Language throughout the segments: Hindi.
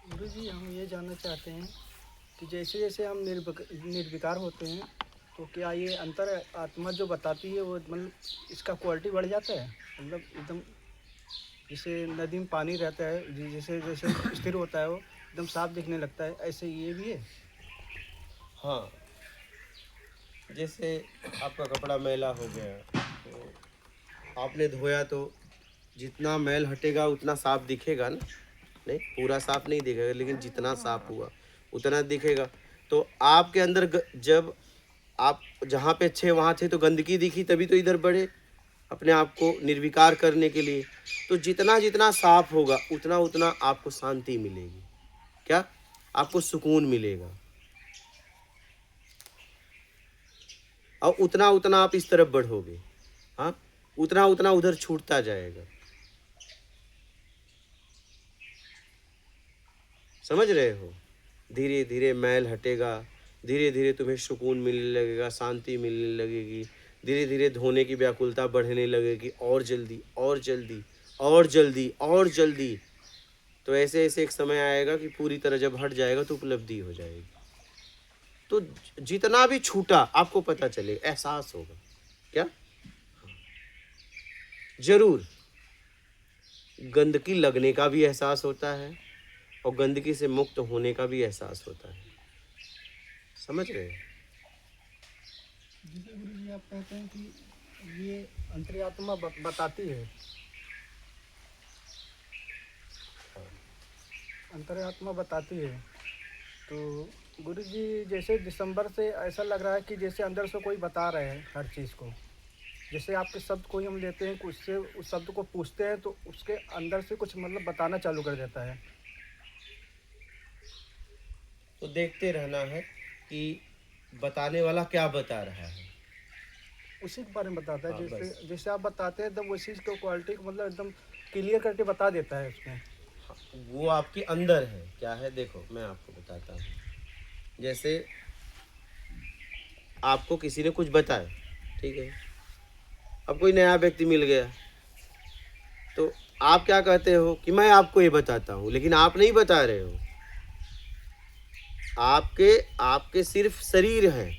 गुरु जी, हम ये जानना चाहते हैं कि जैसे जैसे हम निर्विकार होते हैं तो क्या ये अंतर आत्मा जो बताती है वो मतलब इसका क्वालिटी बढ़ जाता है, मतलब एकदम जैसे नदी में पानी रहता है जैसे जैसे स्थिर होता है वो एकदम साफ दिखने लगता है, ऐसे ये भी है? हाँ, जैसे आपका कपड़ा मैला हो गया तो आपने धोया तो जितना मैल हटेगा उतना साफ दिखेगा ना। नहीं, पूरा साफ नहीं दिखेगा, लेकिन जितना साफ हुआ उतना दिखेगा। तो आपके अंदर जब आप जहाँ पे अच्छे वहाँ थे तो गंदगी दिखी, तभी तो इधर बढ़े अपने आप को निर्विकार करने के लिए। तो जितना जितना साफ होगा उतना उतना आपको शांति मिलेगी। क्या? आपको सुकून मिलेगा, और उतना उतना आप इस तरफ बढ़ोगे। हाँ, उतना उतना उधर छूटता जाएगा। समझ रहे हो? धीरे धीरे मैल हटेगा, धीरे धीरे तुम्हें सुकून मिलने लगेगा, शांति मिलने लगेगी, धीरे धीरे धोने की व्याकुलता बढ़ने लगेगी, और जल्दी और जल्दी और जल्दी और जल्दी। तो ऐसे ऐसे एक समय आएगा कि पूरी तरह जब हट जाएगा तो उपलब्धि हो जाएगी। तो जितना भी छूटा आपको पता चले, एहसास होगा। क्या? जरूर गंदगी लगने का भी एहसास होता है और गंदगी से मुक्त होने का भी एहसास होता है। समझ रहे हो? जैसे गुरु जी आप कहते हैं कि ये अंतरात्मा बताती है, अंतरात्मा बताती है, तो गुरु जी जैसे दिसंबर से ऐसा लग रहा है कि जैसे अंदर से कोई बता रहे हैं हर चीज़ को। जैसे आपके शब्द कोई हम लेते हैं, उससे उस शब्द को पूछते हैं तो उसके अंदर से कुछ मतलब बताना चालू कर देता है। तो देखते रहना है कि बताने वाला क्या बता रहा है। उसी के बारे में बताता है, हाँ, बस। जैसे जैसे आप बताते हैं एकदम उस चीज़ को क्वालिटी को मतलब एकदम क्लियर करके बता देता है उसमें। हाँ, वो आपके अंदर है। क्या है? देखो, मैं आपको बताता हूँ। जैसे आपको किसी ने कुछ बताया, ठीक है, अब कोई नया व्यक्ति मिल गया, तो आप क्या कहते हो कि मैं आपको ये बताता हूँ, लेकिन आप नहीं बता रहे हो। आपके आपके सिर्फ शरीर है,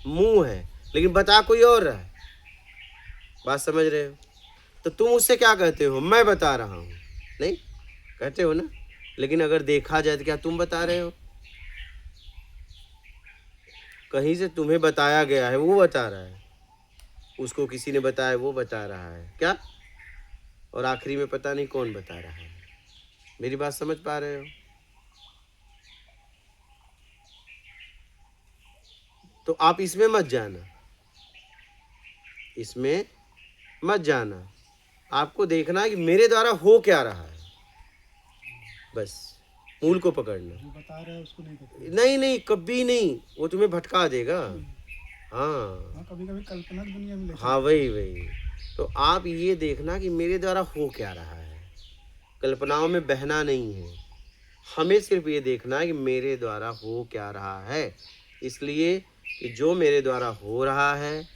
मुंह है, लेकिन बता कोई और रहा है। बात समझ रहे हो? तो तुम उससे क्या कहते हो? मैं बता रहा हूँ। नहीं कहते हो ना? लेकिन अगर देखा जाए तो क्या तुम बता रहे हो? कहीं से तुम्हें बताया गया है, वो बता रहा है। उसको किसी ने बताया, वो बता रहा है। क्या? और आखिरी में पता नहीं कौन बता रहा है। मेरी बात समझ पा रहे हो? तो आप इसमें मत जाना, इसमें मत जाना। आपको देखना है कि मेरे द्वारा हो क्या रहा है, बस मूल को पकड़ना। जो बता रहा है उसको नहीं पता। नहीं नहीं, कभी नहीं, वो तुम्हें भटका देगा। हाँ, हाँ कभी कभी कल्पना की दुनिया में ले हाँ, चलता वही है। वही। तो आप ये देखना कि मेरे द्वारा हो क्या रहा है, कल्पनाओं में बहना नहीं है। हमें सिर्फ ये देखना है कि मेरे द्वारा हो क्या रहा है, इसलिए कि जो मेरे द्वारा हो रहा है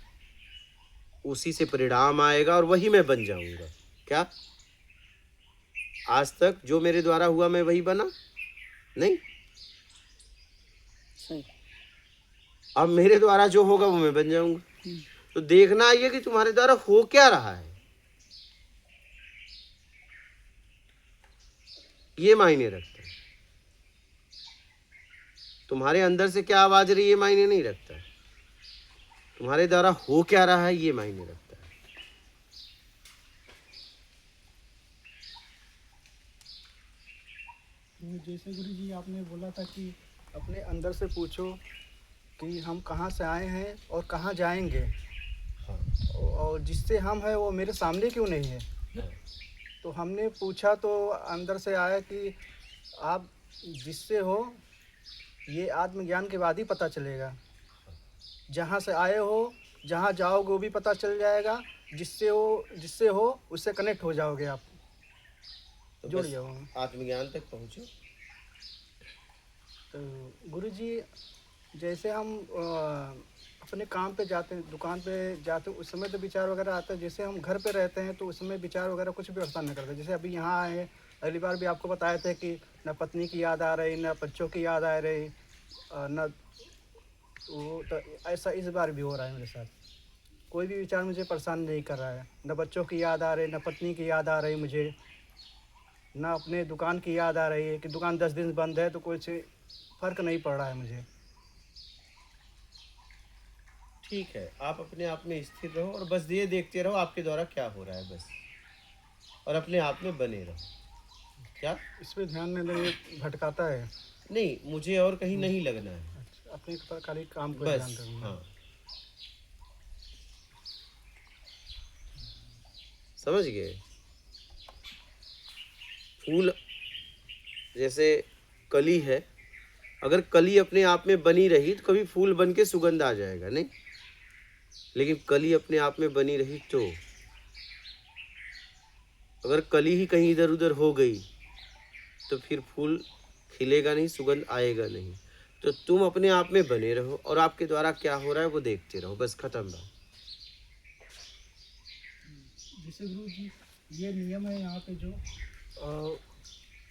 उसी से परिणाम आएगा और वही मैं बन जाऊंगा। क्या? आज तक जो मेरे द्वारा हुआ मैं वही बना नहीं। सही। अब मेरे द्वारा जो होगा वो मैं बन जाऊंगा। तो देखना ये कि तुम्हारे द्वारा हो क्या रहा है, ये मायने रखता है। तुम्हारे अंदर से क्या आवाज रही है, ये मायने नहीं रखता है। तुम्हारे द्वारा हो क्या रहा है, ये मायने रखता है। जैसे गुरु जी आपने बोला था कि अपने अंदर से पूछो कि हम कहाँ से आए हैं और कहाँ जाएंगे, हाँ और जिससे हम हैं वो मेरे सामने क्यों नहीं है। हाँ तो हमने पूछा तो अंदर से आया कि आप जिससे हो ये आत्मज्ञान के बाद ही पता चलेगा। जहाँ से आए हो, जहाँ जाओगे वो भी पता चल जाएगा। जिससे हो उससे कनेक्ट हो जाओगे आप, तो जुड़ बस जाओगे। आत्मज्ञान तक पहुंचो। तो गुरु जी जैसे हम अपने काम पे जाते हैं, दुकान पे जाते हैं, उस समय तो विचार वगैरह आता है। जैसे हम घर पे रहते हैं तो उस समय विचार वगैरह कुछ भी परेशान नहीं करता। जैसे अभी यहाँ आए हैं, अगली बार भी आपको बताए थे कि न पत्नी की याद आ रही, न बच्चों की याद आ रही, न वो तो ऐसा इस बार भी हो रहा है मेरे साथ। कोई भी विचार मुझे परेशान नहीं कर रहा है, न बच्चों की याद आ रही, न पत्नी की याद आ रही मुझे, ना अपने दुकान की याद आ रही है कि दुकान 10 दिन बंद है तो कुछ फ़र्क नहीं पड़ रहा है मुझे। ठीक है, आप अपने आप में स्थिर रहो और बस ये देखते रहो आपके द्वारा क्या हो रहा है बस, और अपने आप में बने रहो। क्या? इस पे ध्यान नहीं लगे, भटकाता है। नहीं, मुझे और कहीं नहीं लगना है, अच्छा, अपने पर खाली काम पे ध्यान बस। दूँगा। हाँ, समझ गए? फूल जैसे कली है, अगर कली अपने आप में बनी रही तो कभी फूल बन के सुगंध आ जाएगा, नहीं? लेकिन कली अपने आप में बनी रही तो, अगर कली ही कहीं इधर उधर हो गई तो फिर फूल खिलेगा नहीं, सुगंध आएगा नहीं। तो तुम अपने आप में बने रहो और आपके द्वारा क्या हो रहा है वो देखते रहो, बस खत्म बात। जैसे गुरु जी, ये नियम है यहाँ पे जो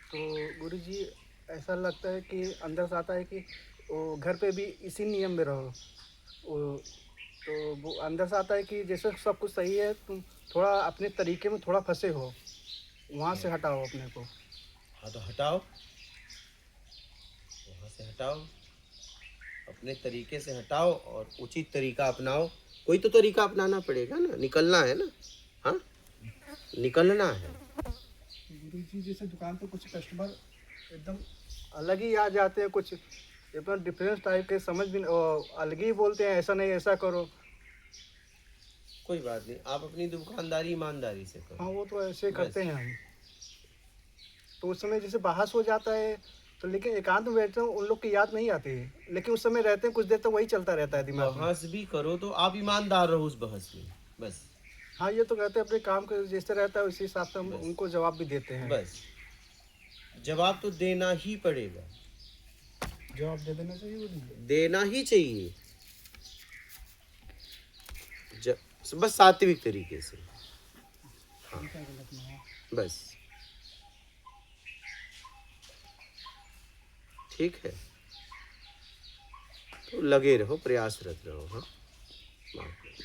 तो गुरु जी, ऐसा लगता है कि अंदर से आता है कि वो घर पे भी इसी नियम में रहो। वो तो वो अंदर से आता है कि जैसे सब कुछ सही है, तुम थोड़ा अपने तरीके में थोड़ा फंसे हो, वहाँ से हटाओ अपने को। हाँ तो हटाओ, वहाँ से हटाओ, अपने तरीके से हटाओ और उचित तरीका अपनाओ। कोई तो तरीका अपनाना पड़ेगा ना, निकलना है ना। हाँ, निकलना है। गुरु जी, जैसे दुकान पे कुछ कस्टमर एकदम अलग ही आ जाते हैं, कुछ एकदम डिफरेंस टाइप के, समझ भी अलग ही बोलते हैं, ऐसा नहीं ऐसा करो। कोई बात नहीं, आप अपनी दुकानदारी ईमानदारी से करो, हाँ, वो तो ऐसे बस। करते हैं हम। तो उस समय जैसे बहस हो जाता है, तो लेकिन एकांत में बैठते हैं, उन लोग की याद नहीं आती है, लेकिन उस समय रहते हैं कुछ देर तक, वही चलता रहता है दिमाग में। बहस भी करो तो आप ईमानदार रहो उस बहस में, बस। हाँ, ये तो कहते हैं अपने काम के जैसे रहता है उसी हिसाब से हम बस उनको जवाब भी देते हैं। बस, जवाब तो देना ही पड़ेगा, जवाब दे देना चाहिए गुरु जी। देना ही चाहिए। बस सात्विक तरीके से, ठीक है, गलत नहीं है। बस। ठीक है, तो लगे रहो, प्रयासरत रहो। हाँ।